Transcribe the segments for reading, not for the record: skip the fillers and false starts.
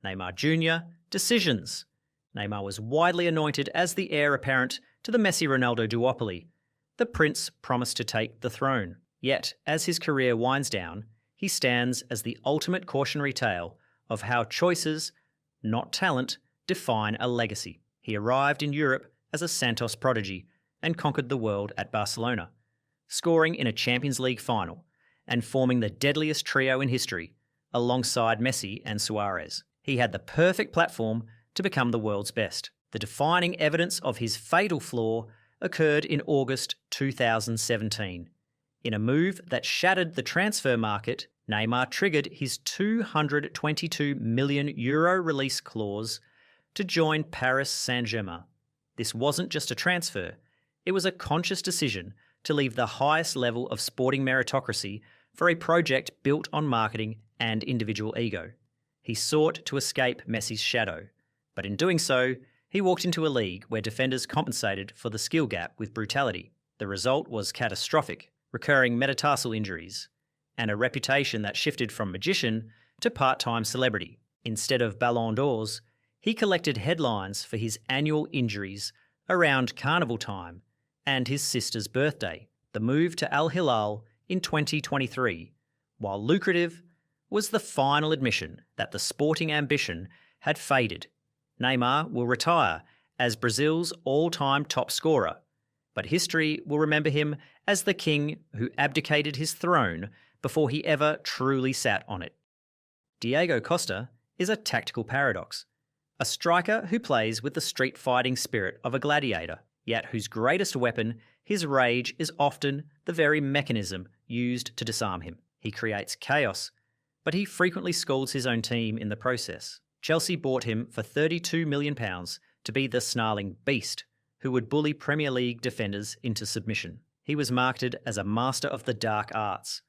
Neymar Jr. Decisions. Neymar was widely anointed as the heir apparent to the Messi-Ronaldo duopoly. The prince promised to take the throne. Yet, as his career winds down, he stands as the ultimate cautionary tale of how choices, not talent, define a legacy. He arrived in Europe as a Santos prodigy and conquered the world at Barcelona, scoring in a Champions League final and forming the deadliest trio in history, alongside Messi and Suarez. He had the perfect platform to become the world's best. The defining evidence of his fatal flaw occurred in August 2017. In a move that shattered the transfer market, Neymar triggered his €222 million release clause to join Paris Saint-Germain. This wasn't just a transfer, it was a conscious decision to leave the highest level of sporting meritocracy for a project built on marketing and individual ego. He sought to escape Messi's shadow, but in doing so, he walked into a league where defenders compensated for the skill gap with brutality. The result was catastrophic, recurring metatarsal injuries, and a reputation that shifted from magician to part-time celebrity. Instead of Ballon d'Ors, he collected headlines for his annual injuries around carnival time and his sister's birthday. The move to Al Hilal in 2023, while lucrative, was the final admission that the sporting ambition had faded. Neymar will retire as Brazil's all-time top scorer, but history will remember him as the king who abdicated his throne before he ever truly sat on it. Diego Costa is a tactical paradox, a striker who plays with the street-fighting spirit of a gladiator, yet whose greatest weapon, his rage, is often the very mechanism used to disarm him. He creates chaos, but he frequently scalds his own team in the process. Chelsea bought him for £32 million to be the snarling beast who would bully Premier League defenders into submission. He was marketed as a master of the dark arts,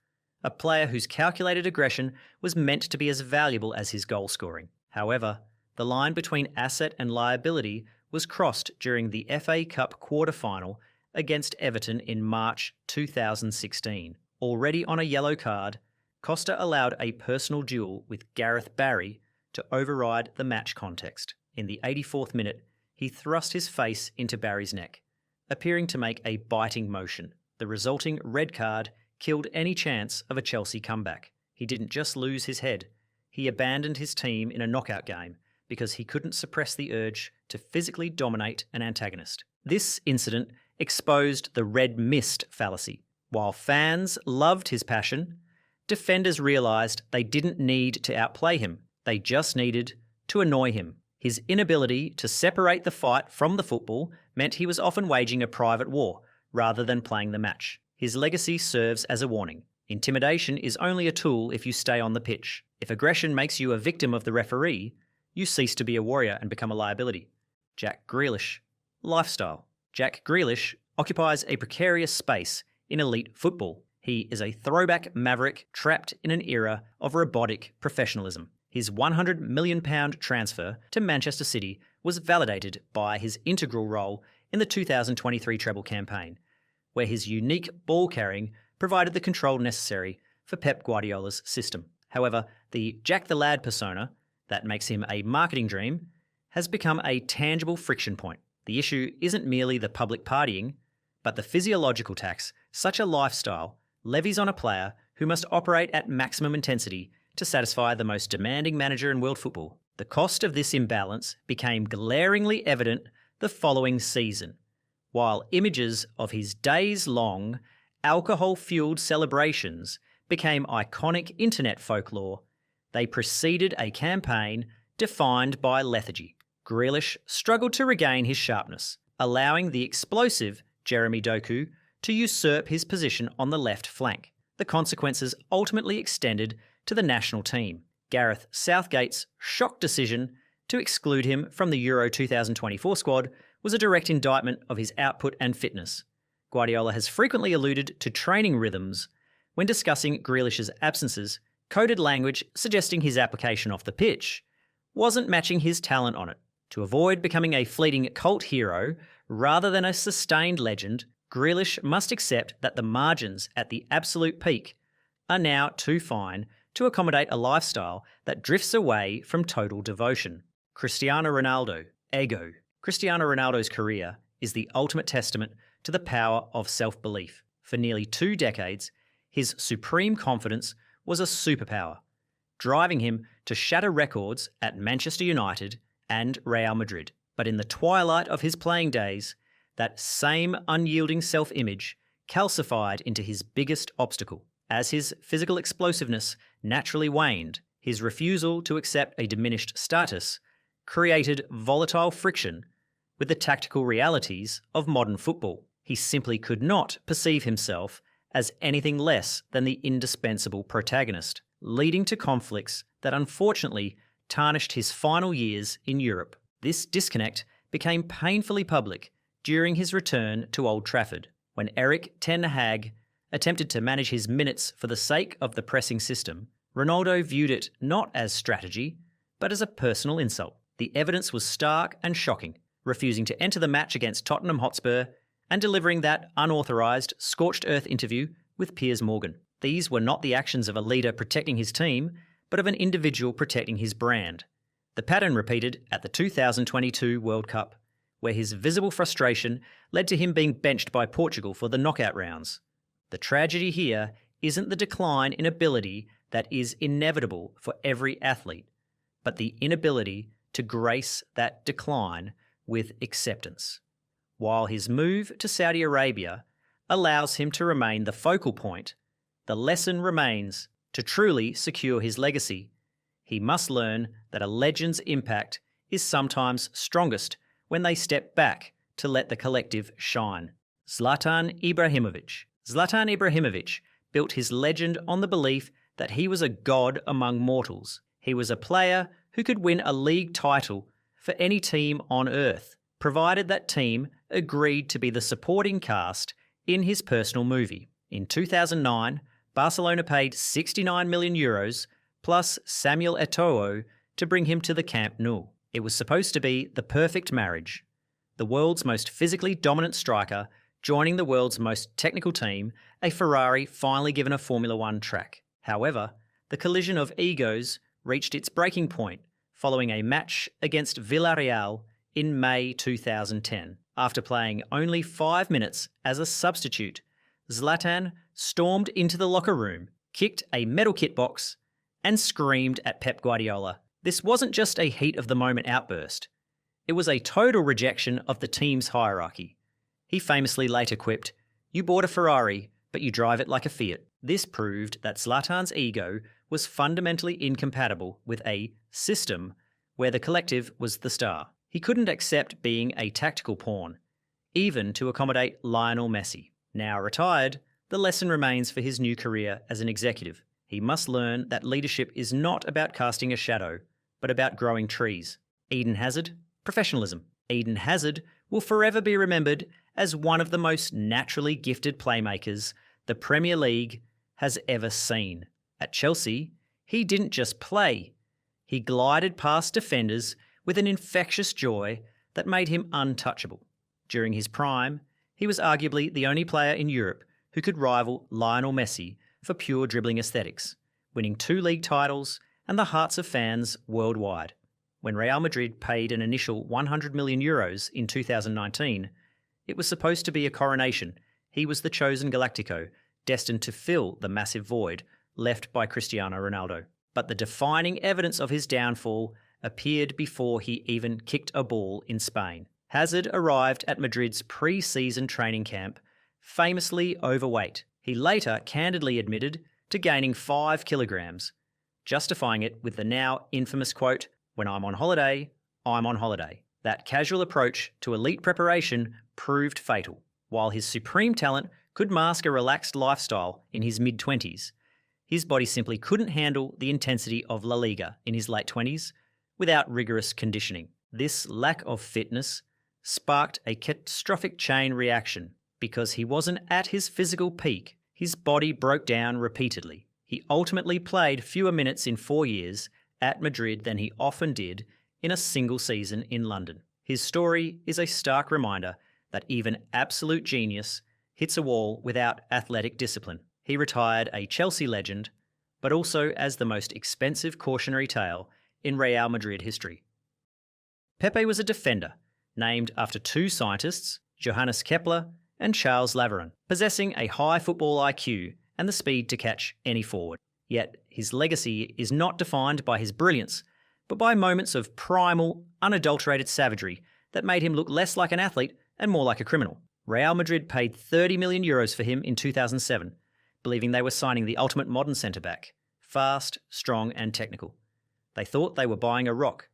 a player whose calculated aggression was meant to be as valuable as his goal scoring. However, the line between asset and liability was crossed during the FA Cup quarter-final against Everton in March 2016. Already on a yellow card, Costa allowed a personal duel with Gareth Bale to override the match context. In the 84th minute, he thrust his face into Barry's neck, appearing to make a biting motion. The resulting red card killed any chance of a Chelsea comeback. He didn't just lose his head, he abandoned his team in a knockout game because he couldn't suppress the urge to physically dominate an antagonist. This incident exposed the red mist fallacy. While fans loved his passion, defenders realised they didn't need to outplay him, they just needed to annoy him. His inability to separate the fight from the football meant he was often waging a private war rather than playing the match. His legacy serves as a warning. Intimidation is only a tool if you stay on the pitch. If aggression makes you a victim of the referee, you cease to be a warrior and become a liability. Jack Grealish. Lifestyle. Jack Grealish occupies a precarious space in elite football. He is a throwback maverick trapped in an era of robotic professionalism. His £100 million transfer to Manchester City was validated by his integral role in the 2023 treble campaign, where his unique ball carrying provided the control necessary for Pep Guardiola's system. However, the Jack the Lad persona that makes him a marketing dream has become a tangible friction point. The issue isn't merely the public partying, but the physiological tax such a lifestyle levies on a player who must operate at maximum intensity to satisfy the most demanding manager in world football. The cost of this imbalance became glaringly evident the following season, while images of his days-long, alcohol-fueled celebrations became iconic internet folklore. They preceded a campaign defined by lethargy. Grealish struggled to regain his sharpness, allowing the explosive Jeremy Doku to usurp his position on the left flank. The consequences ultimately extended to the national team. Gareth Southgate's shock decision to exclude him from the Euro 2024 squad was a direct indictment of his output and fitness. Guardiola has frequently alluded to training rhythms when discussing Grealish's absences, coded language suggesting his application off the pitch wasn't matching his talent on it. To avoid becoming a fleeting cult hero rather than a sustained legend, Grealish must accept that the margins at the absolute peak are now too fine to accommodate a lifestyle that drifts away from total devotion. Cristiano Ronaldo, ego. Cristiano Ronaldo's career is the ultimate testament to the power of self-belief. For nearly 2 decades, his supreme confidence was a superpower, driving him to shatter records at Manchester United and Real Madrid. But in the twilight of his playing days, that same unyielding self-image calcified into his biggest obstacle. As his physical explosiveness naturally waned, his refusal to accept a diminished status created volatile friction with the tactical realities of modern football. He simply could not perceive himself as anything less than the indispensable protagonist, leading to conflicts that unfortunately tarnished his final years in Europe. This disconnect became painfully public during his return to Old Trafford, when Erik ten Hag attempted to manage his minutes for the sake of the pressing system. Ronaldo viewed it not as strategy, but as a personal insult. The evidence was stark and shocking, refusing to enter the match against Tottenham Hotspur and delivering that unauthorised, scorched earth interview with Piers Morgan. These were not the actions of a leader protecting his team, but of an individual protecting his brand. The pattern repeated at the 2022 World Cup, where his visible frustration led to him being benched by Portugal for the knockout rounds. The tragedy here isn't the decline in ability that is inevitable for every athlete, but the inability to grace that decline with acceptance. While his move to Saudi Arabia allows him to remain the focal point, the lesson remains: to truly secure his legacy, he must learn that a legend's impact is sometimes strongest when they step back to let the collective shine. Zlatan Ibrahimović. Zlatan Ibrahimović built his legend on the belief that he was a god among mortals. He was a player who could win a league title for any team on earth, provided that team agreed to be the supporting cast in his personal movie. In 2009, Barcelona paid €69 million plus Samuel Eto'o to bring him to the Camp Nou. It was supposed to be the perfect marriage. The world's most physically dominant striker joining the world's most technical team, a Ferrari finally given a Formula One track. However, the collision of egos reached its breaking point following a match against Villarreal in May 2010. After playing only 5 minutes as a substitute, Zlatan stormed into the locker room, kicked a metal kit box, and screamed at Pep Guardiola. This wasn't just a heat-of-the-moment outburst. It was a total rejection of the team's hierarchy. He famously later quipped, "You bought a Ferrari, but you drive it like a Fiat." This proved that Zlatan's ego was fundamentally incompatible with a system where the collective was the star. He couldn't accept being a tactical pawn, even to accommodate Lionel Messi. Now retired, the lesson remains for his new career as an executive. He must learn that leadership is not about casting a shadow, but about growing trees. Eden Hazard, professionalism. Eden Hazard will forever be remembered as one of the most naturally gifted playmakers the Premier League has ever seen. At Chelsea, he didn't just play. He glided past defenders with an infectious joy that made him untouchable. During his prime, he was arguably the only player in Europe who could rival Lionel Messi for pure dribbling aesthetics, winning 2 league titles and the hearts of fans worldwide. When Real Madrid paid an initial €100 million in 2019, it was supposed to be a coronation. He was the chosen Galactico, destined to fill the massive void left by Cristiano Ronaldo. But the defining evidence of his downfall appeared before he even kicked a ball in Spain. Hazard arrived at Madrid's pre-season training camp famously overweight. He later candidly admitted to gaining 5 kilograms, justifying it with the now infamous quote, "When I'm on holiday, I'm on holiday." That casual approach to elite preparation proved fatal. While his supreme talent could mask a relaxed lifestyle in his mid-20s, his body simply couldn't handle the intensity of La Liga in his late 20s without rigorous conditioning. This lack of fitness sparked a catastrophic chain reaction. Because he wasn't at his physical peak, his body broke down repeatedly. He ultimately played fewer minutes in 4 years at Madrid than he often did in a single season in London. His story is a stark reminder that even absolute genius hits a wall without athletic discipline. He retired a Chelsea legend, but also as the most expensive cautionary tale in Real Madrid history. Pepe was a defender, named after two scientists, Johannes Kepler and Charles Laveran, possessing a high football IQ and the speed to catch any forward. Yet his legacy is not defined by his brilliance, but by moments of primal, unadulterated savagery that made him look less like an athlete and more like a criminal. Real Madrid paid €30 million for him in 2007, believing they were signing the ultimate modern centre-back, fast, strong and technical. They thought they were buying a rock.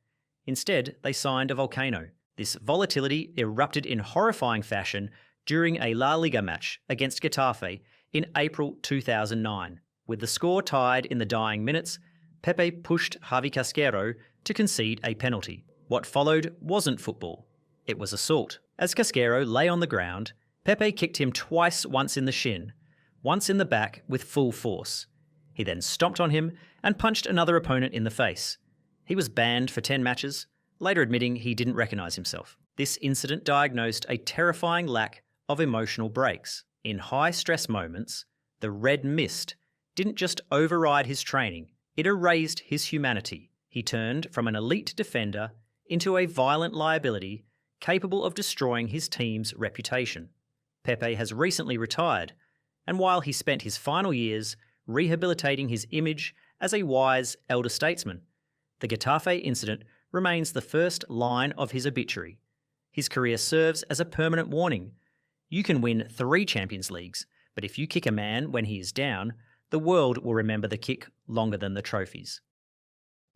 Instead, they signed a volcano. This volatility erupted in horrifying fashion during a La Liga match against Getafe in April 2009. With the score tied in the dying minutes, Pepe pushed Javi Casquero to concede a penalty. What followed wasn't football. It was assault. As Casquero lay on the ground, Pepe kicked him twice, once in the shin, once in the back with full force. He then stomped on him and punched another opponent in the face. He was banned for 10 matches, later admitting he didn't recognise himself. This incident diagnosed a terrifying lack of emotional breaks. In high-stress moments, the red mist didn't just override his training, it erased his humanity. He turned from an elite defender into a violent liability capable of destroying his team's reputation. Pepe has recently retired, and while he spent his final years rehabilitating his image as a wise elder statesman, the Getafe incident remains the first line of his obituary. His career serves as a permanent warning. You can win 3 Champions Leagues, but if you kick a man when he is down, the world will remember the kick longer than the trophies.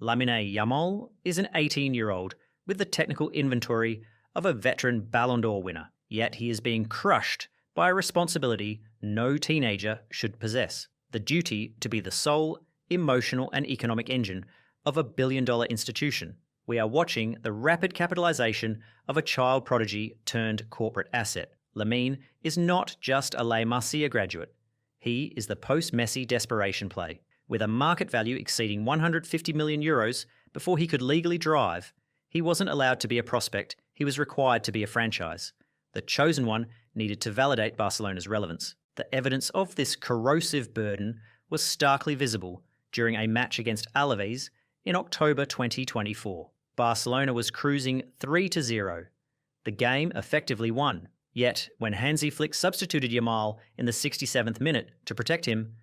Lamine Yamal is an 18-year-old with the technical inventory of a veteran Ballon d'Or winner, yet he is being crushed by a responsibility no teenager should possess: the duty to be the sole emotional and economic engine of a billion-dollar institution. We are watching the rapid capitalization of a child prodigy turned corporate asset. Lamine is not just a La Masia graduate. He is the post-Messi desperation play. With a market value exceeding €150 million before he could legally drive, he wasn't allowed to be a prospect, he was required to be a franchise. The chosen one needed to validate Barcelona's relevance. The evidence of this corrosive burden was starkly visible during a match against Alaves in October 2024. Barcelona was cruising 3-0. The game effectively won. Yet, when Hansi Flick substituted Yamal in the 67th minute to protect him,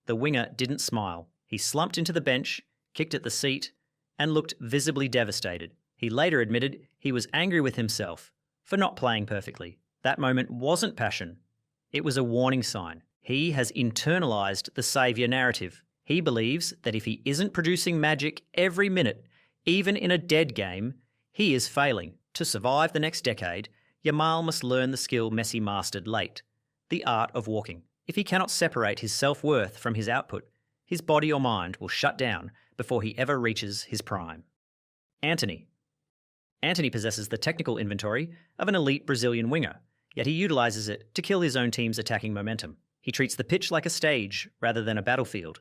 the winger didn't smile. He slumped into the bench, kicked at the seat, and looked visibly devastated. He later admitted he was angry with himself for not playing perfectly. That moment wasn't passion. It was a warning sign. He has internalized the saviour narrative. He believes that if he isn't producing magic every minute, even in a dead game, he is failing. To survive the next decade, Yamal must learn the skill Messi mastered late, the art of walking. If he cannot separate his self-worth from his output, his body or mind will shut down before he ever reaches his prime. Antony. Antony possesses the technical inventory of an elite Brazilian winger, yet he utilises it to kill his own team's attacking momentum. He treats the pitch like a stage rather than a battlefield,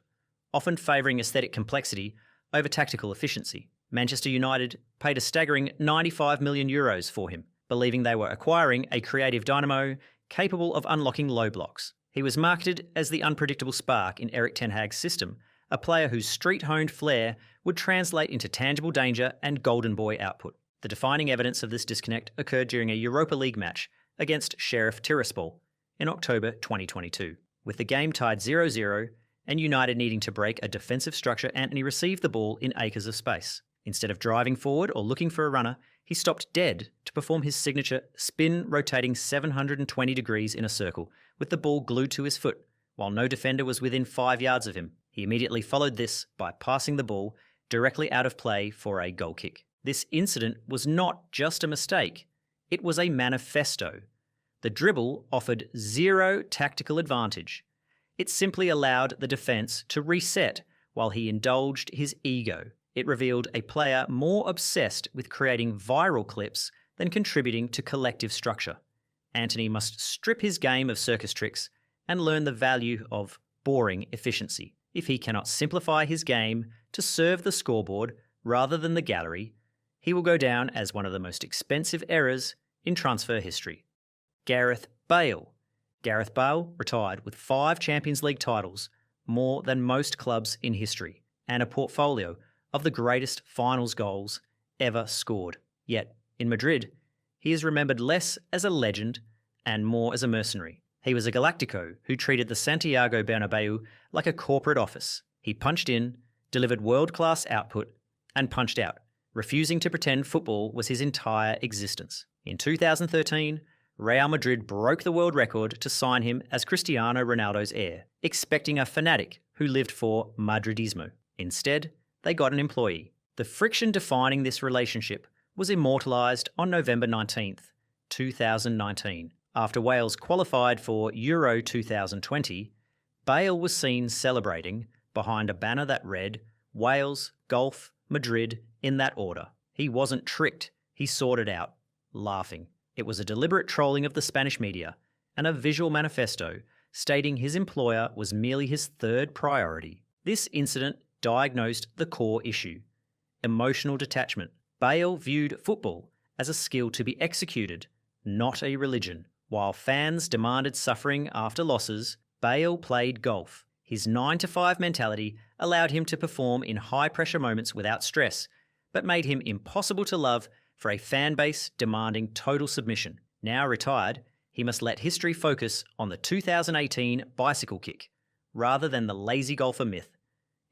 often favouring aesthetic complexity over tactical efficiency. Manchester United paid a staggering €95 million for him, believing they were acquiring a creative dynamo capable of unlocking low blocks. He was marketed as the unpredictable spark in Erik ten Hag's system, a player whose street-honed flair would translate into tangible danger and golden boy output. The defining evidence of this disconnect occurred during a Europa League match against Sheriff Tiraspol in October 2022. With the game tied 0-0 and United needing to break a defensive structure, Antony received the ball in acres of space. Instead of driving forward or looking for a runner, he stopped dead to perform his signature spin rotating 720 degrees in a circle with the ball glued to his foot, while no defender was within 5 yards of him. He immediately followed this by passing the ball directly out of play for a goal kick. This incident was not just a mistake, it was a manifesto. The dribble offered zero tactical advantage. It simply allowed the defence to reset while he indulged his ego. It revealed a player more obsessed with creating viral clips than contributing to collective structure. Antony must strip his game of circus tricks and learn the value of boring efficiency. If he cannot simplify his game to serve the scoreboard rather than the gallery, he will go down as one of the most expensive errors in transfer history. Gareth Bale. Gareth Bale retired with 5 Champions League titles, more than most clubs in history, and a portfolio of the greatest finals goals ever scored. Yet, in Madrid, he is remembered less as a legend and more as a mercenary. He was a Galactico who treated the Santiago Bernabeu like a corporate office. He punched in, delivered world-class output, and punched out, refusing to pretend football was his entire existence. In 2013, Real Madrid broke the world record to sign him as Cristiano Ronaldo's heir, expecting a fanatic who lived for Madridismo. Instead, they got an employee. The friction defining this relationship was immortalised on November 19th, 2019. After Wales qualified for Euro 2020, Bale was seen celebrating behind a banner that read Wales, Golf, Madrid in that order. He wasn't tricked, he sorted out, laughing. It was a deliberate trolling of the Spanish media and a visual manifesto stating his employer was merely his third priority. This incident diagnosed the core issue: emotional detachment. Bale viewed football as a skill to be executed, not a religion. While fans demanded suffering after losses, Bale played golf. His 9-to-5 mentality allowed him to perform in high-pressure moments without stress, but made him impossible to love for a fan base demanding total submission. Now retired, he must let history focus on the 2018 bicycle kick, rather than the lazy golfer myth,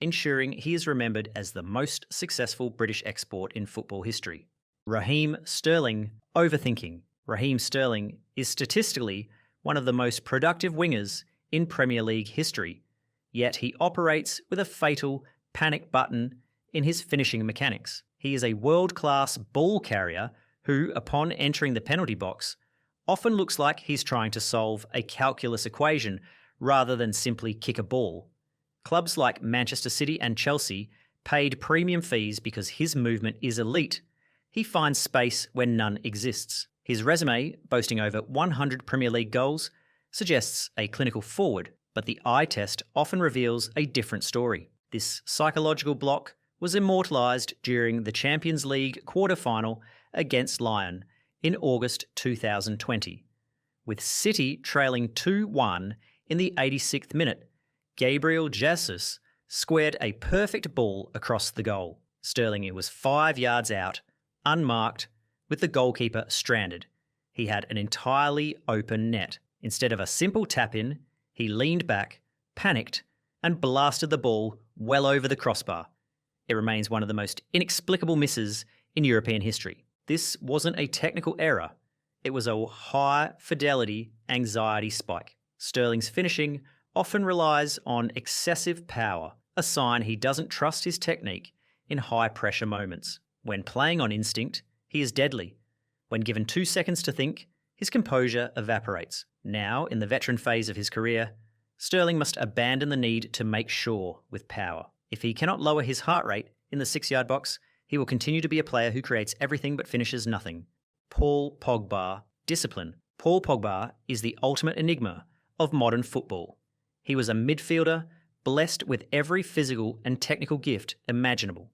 ensuring he is remembered as the most successful British export in football history. Raheem Sterling, overthinking. Raheem Sterling is statistically one of the most productive wingers in Premier League history, yet he operates with a fatal panic button in his finishing mechanics. He is a world-class ball carrier who, upon entering the penalty box, often looks like he's trying to solve a calculus equation rather than simply kick a ball. Clubs like Manchester City and Chelsea paid premium fees because his movement is elite. He finds space when none exists. His resume, boasting over 100 Premier League goals, suggests a clinical forward, but the eye test often reveals a different story. This psychological block was immortalised during the Champions League quarter-final against Lyon in August 2020. With City trailing 2-1 in the 86th minute, Gabriel Jesus squared a perfect ball across the goal. Sterling was 5 yards out, unmarked, with the goalkeeper stranded. He had an entirely open net. Instead of a simple tap-in, he leaned back, panicked, and blasted the ball well over the crossbar. It remains one of the most inexplicable misses in European history. This wasn't a technical error. It was a high-fidelity anxiety spike. Sterling's finishing often relies on excessive power, a sign he doesn't trust his technique in high-pressure moments. When playing on instinct, he is deadly. When given 2 seconds to think, his composure evaporates. Now, in the veteran phase of his career, Sterling must abandon the need to make sure with power. If he cannot lower his heart rate in the 6-yard box, he will continue to be a player who creates everything but finishes nothing. Paul Pogba. Discipline. Paul Pogba is the ultimate enigma of modern football. He was a midfielder blessed with every physical and technical gift imaginable.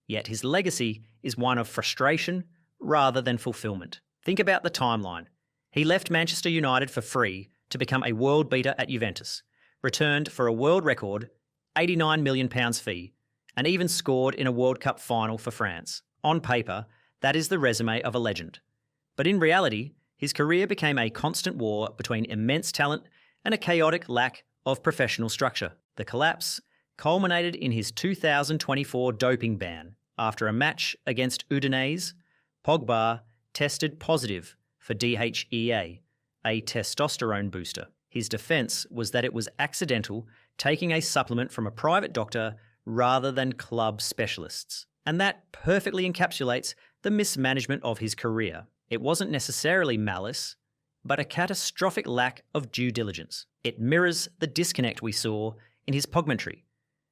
Yet his legacy is one of frustration rather than fulfillment. Think about the timeline. He left Manchester United for free to become a world beater at Juventus, returned for a world record £89 million fee, and even scored in a World Cup final for France. On paper, that is the resume of a legend. But in reality, his career became a constant war between immense talent and a chaotic lack of professional structure. The collapse culminated in his 2024 doping ban. After a match against Udinese, Pogba tested positive for DHEA, a testosterone booster. His defence was that it was accidental, taking a supplement from a private doctor rather than club specialists. And that perfectly encapsulates the mismanagement of his career. It wasn't necessarily malice, but a catastrophic lack of due diligence. It mirrors the disconnect we saw in his Pogmentary,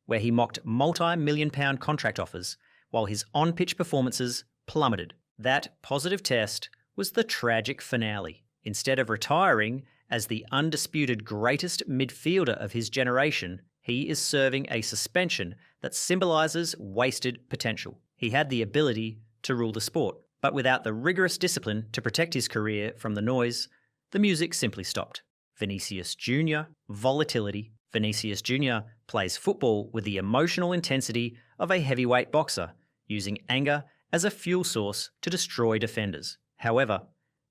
where he mocked multi-million-pound contract offers while his on-pitch performances plummeted. That positive test was the tragic finale. Instead of retiring as the undisputed greatest midfielder of his generation, he is serving a suspension that symbolises wasted potential. He had the ability to rule the sport, but without the rigorous discipline to protect his career from the noise, the music simply stopped. Vinicius Jr, volatility. Vinicius Jr plays football with the emotional intensity of a heavyweight boxer, using anger as a fuel source to destroy defenders. However,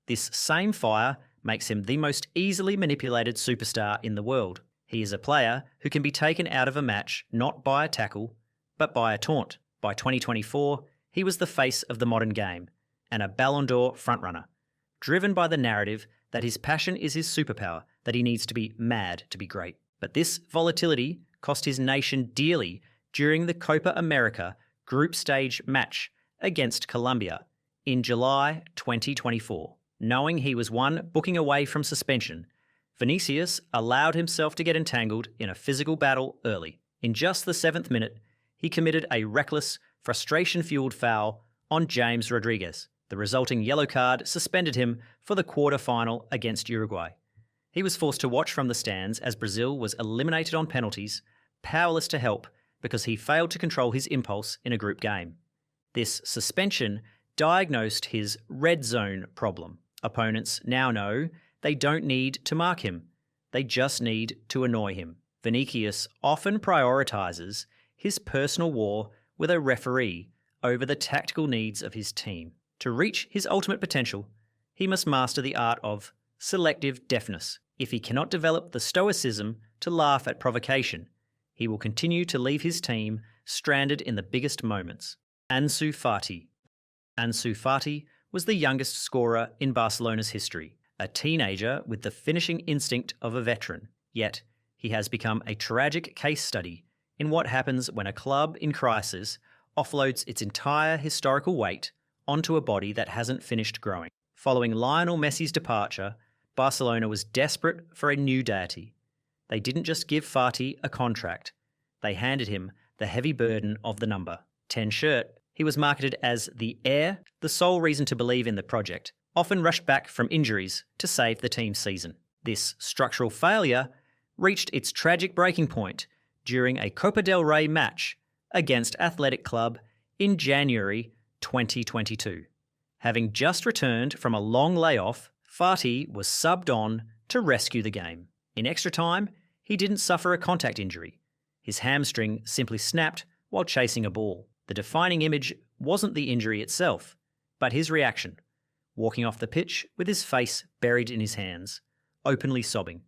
this same fire makes him the most easily manipulated superstar in the world. He is a player who can be taken out of a match not by a tackle, but by a taunt. By 2024, he was the face of the modern game and a Ballon d'Or frontrunner, driven by the narrative that his passion is his superpower, that he needs to be mad to be great. But this volatility cost his nation dearly during the Copa America group stage match against Colombia in July 2024. Knowing he was one booking away from suspension, Vinicius allowed himself to get entangled in a physical battle early. In just the 7th minute, he committed a reckless, frustration-fueled foul on James Rodriguez. The resulting yellow card suspended him for the quarter-final against Uruguay. He was forced to watch from the stands as Brazil was eliminated on penalties, powerless to help because he failed to control his impulse in a group game. This suspension diagnosed his red zone problem. Opponents now know they don't need to mark him. They just need to annoy him. Vinicius often prioritizes his personal war with a referee over the tactical needs of his team. To reach his ultimate potential, he must master the art of selective deafness. If he cannot develop the stoicism to laugh at provocation, he will continue to leave his team stranded in the biggest moments. Ansu Fati. Ansu Fati was the youngest scorer in Barcelona's history, a teenager with the finishing instinct of a veteran. Yet, he has become a tragic case study in what happens when a club in crisis offloads its entire historical weight onto a body that hasn't finished growing. Following Lionel Messi's departure, Barcelona was desperate for a new deity. They didn't just give Fati a contract, they handed him the heavy burden of the number 10 shirt. He was marketed as the heir, the sole reason to believe in the project, often rushed back from injuries to save the team's season. This structural failure reached its tragic breaking point during a Copa del Rey match against Athletic Club in January 2022. Having just returned from a long layoff, Fati was subbed on to rescue the game. In extra time, he didn't suffer a contact injury. His hamstring simply snapped while chasing a ball. The defining image wasn't the injury itself, but his reaction, walking off the pitch with his face buried in his hands, openly sobbing.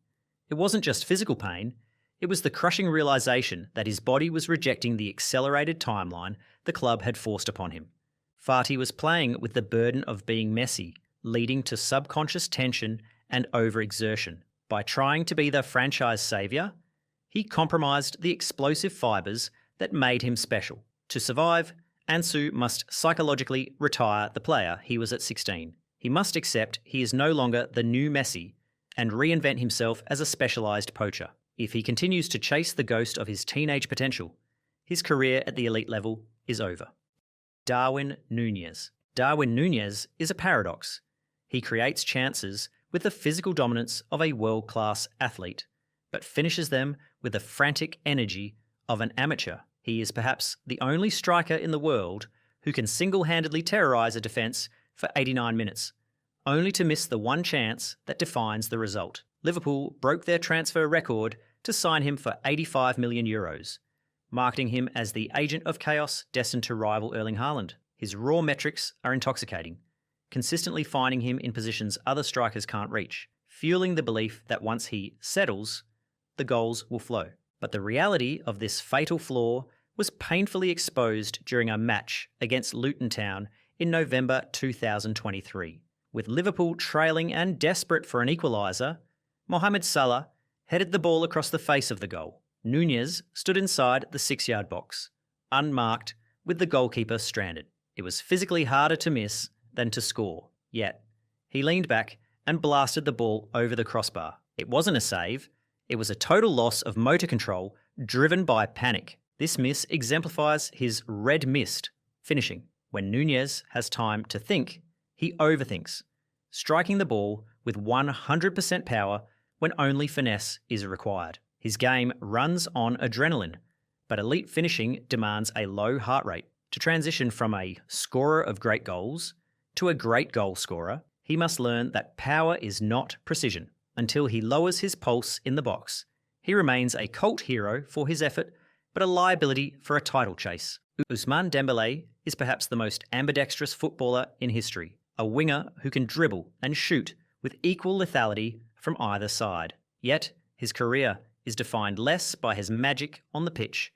It wasn't just physical pain, it was the crushing realization that his body was rejecting the accelerated timeline the club had forced upon him. Fati was playing with the burden of being Messi, leading to subconscious tension and overexertion. By trying to be the franchise saviour, he compromised the explosive fibres that made him special. To survive, Ansu must psychologically retire the player he was at 16. He must accept he is no longer the new Messi and reinvent himself as a specialised poacher. If he continues to chase the ghost of his teenage potential, his career at the elite level is over. Darwin Núñez. Darwin Núñez is a paradox. He creates chances with the physical dominance of a world-class athlete, but finishes them with the frantic energy of an amateur. He is perhaps the only striker in the world who can single-handedly terrorise a defence for 89 minutes, only to miss the one chance that defines the result. Liverpool broke their transfer record to sign him for €85 million, marketing him as the agent of chaos destined to rival Erling Haaland. His raw metrics are intoxicating, consistently finding him in positions other strikers can't reach, fueling the belief that once he settles, the goals will flow. But the reality of this fatal flaw was painfully exposed during a match against Luton Town in November 2023. With Liverpool trailing and desperate for an equaliser, Mohamed Salah headed the ball across the face of the goal. Núñez stood inside the 6-yard box, unmarked, with the goalkeeper stranded. It was physically harder to miss than to score, yet he leaned back and blasted the ball over the crossbar. It wasn't a save, it was a total loss of motor control driven by panic. This miss exemplifies his red mist finishing. When Núñez has time to think, he overthinks, striking the ball with 100% power when only finesse is required. His game runs on adrenaline, but elite finishing demands a low heart rate. To transition from a scorer of great goals to a great goal scorer, he must learn that power is not precision. Until he lowers his pulse in the box, he remains a cult hero for his effort, but a liability for a title chase. Ousmane Dembele is perhaps the most ambidextrous footballer in history, a winger who can dribble and shoot with equal lethality from either side. Yet, his career is defined less by his magic on the pitch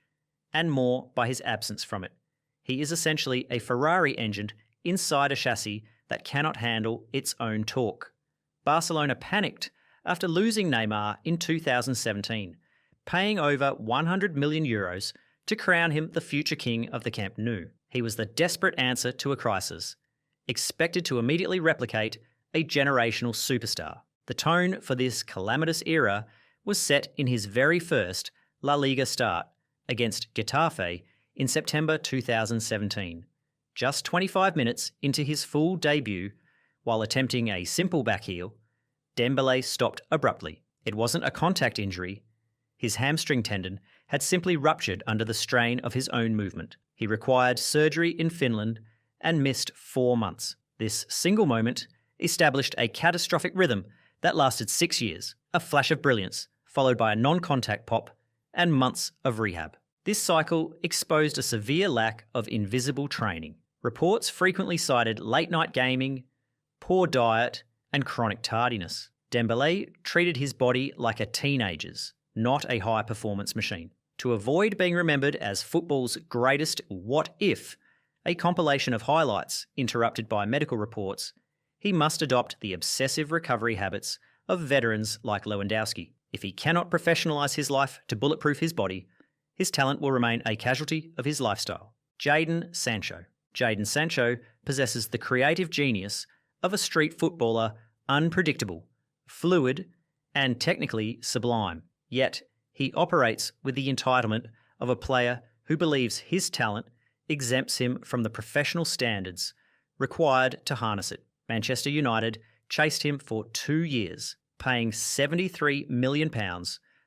and more by his absence from it. He is essentially a Ferrari engine inside a chassis that cannot handle its own torque. Barcelona panicked after losing Neymar in 2017, paying over €100 million to crown him the future king of the Camp Nou. He was the desperate answer to a crisis, expected to immediately replicate a generational superstar. The tone for this calamitous era was set in his very first La Liga start against Getafe in September 2017. Just 25 minutes into his full debut, while attempting a simple backheel, Dembele stopped abruptly. It wasn't a contact injury. His hamstring tendon had simply ruptured under the strain of his own movement. He required surgery in Finland and missed 4 months. This single moment established a catastrophic rhythm that lasted 6 years, a flash of brilliance, followed by a non-contact pop and months of rehab. This cycle exposed a severe lack of invisible training. Reports frequently cited late-night gaming, poor diet, and chronic tardiness. Dembele treated his body like a teenager's, not a high-performance machine. To avoid being remembered as football's greatest what if, a compilation of highlights interrupted by medical reports, he must adopt the obsessive recovery habits of veterans like Lewandowski. If he cannot professionalise his life to bulletproof his body, his talent will remain a casualty of his lifestyle. Jadon Sancho. Jadon Sancho possesses the creative genius of a street footballer, unpredictable, fluid, and technically sublime. Yet, he operates with the entitlement of a player who believes his talent exempts him from the professional standards required to harness it. Manchester United chased him for 2 years, paying £73 million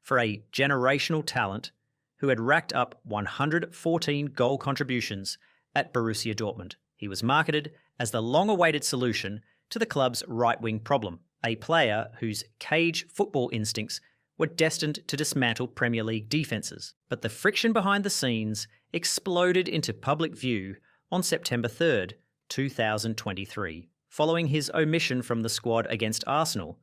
for a generational talent who had racked up 114 goal contributions at Borussia Dortmund. He was marketed as the long-awaited solution to the club's right-wing problem, a player whose cage football instincts were destined to dismantle Premier League defences. But the friction behind the scenes exploded into public view on September 3rd, 2023. Following his omission from the squad against Arsenal,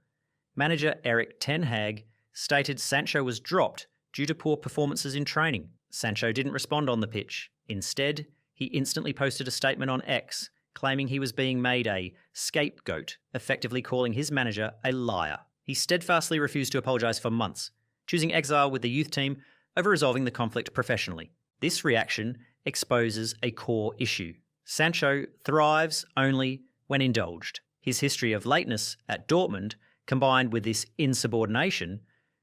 manager Erik ten Hag stated Sancho was dropped due to poor performances in training. Sancho didn't respond on the pitch. Instead, he instantly posted a statement on X, claiming he was being made a scapegoat, effectively calling his manager a liar. He steadfastly refused to apologise for months, choosing exile with the youth team over resolving the conflict professionally. This reaction exposes a core issue. Sancho thrives only when indulged. His history of lateness at Dortmund, combined with this insubordination,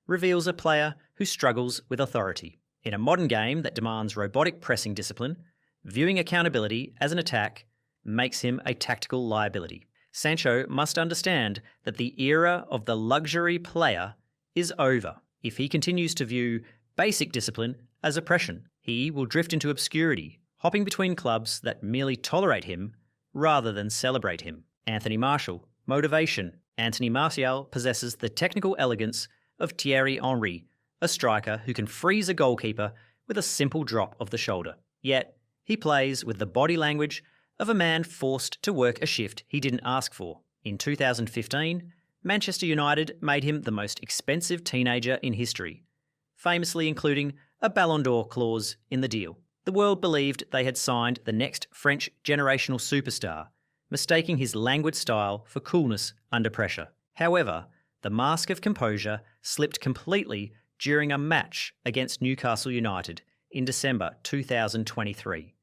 reveals a player who struggles with authority. In a modern game that demands robotic pressing discipline, viewing accountability as an attack makes him a tactical liability. Sancho must understand that the era of the luxury player is over. If he continues to view basic discipline as oppression, he will drift into obscurity, hopping between clubs that merely tolerate him rather than celebrate him. Anthony Martial, motivation. Anthony Martial possesses the technical elegance of Thierry Henry, a striker who can freeze a goalkeeper with a simple drop of the shoulder. Yet, he plays with the body language of a man forced to work a shift he didn't ask for. In 2015, Manchester United made him the most expensive teenager in history, famously including a Ballon d'Or clause in the deal. The world believed they had signed the next French generational superstar, mistaking his languid style for coolness under pressure. However, the mask of composure slipped completely during a match against Newcastle United in December 2023.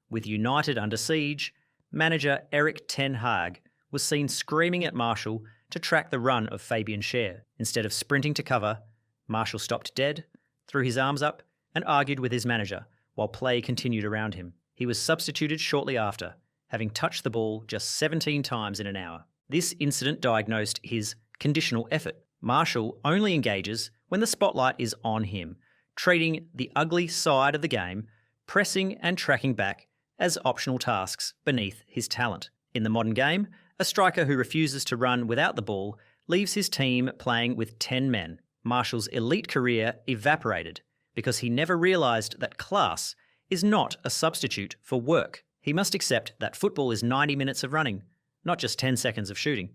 With United under siege, manager Erik ten Hag was seen screaming at Martial to track the run of Fabian Schär. Instead of sprinting to cover, Martial stopped dead, threw his arms up, and argued with his manager, while play continued around him. He was substituted shortly after, having touched the ball just 17 times in an hour. This incident diagnosed his conditional effort. Martial only engages when the spotlight is on him, treating the ugly side of the game, pressing and tracking back, as optional tasks beneath his talent. In the modern game, a striker who refuses to run without the ball leaves his team playing with 10 men. Martial's elite career evaporated because he never realised that class is not a substitute for work. He must accept that football is 90 minutes of running, not just 10 seconds of shooting.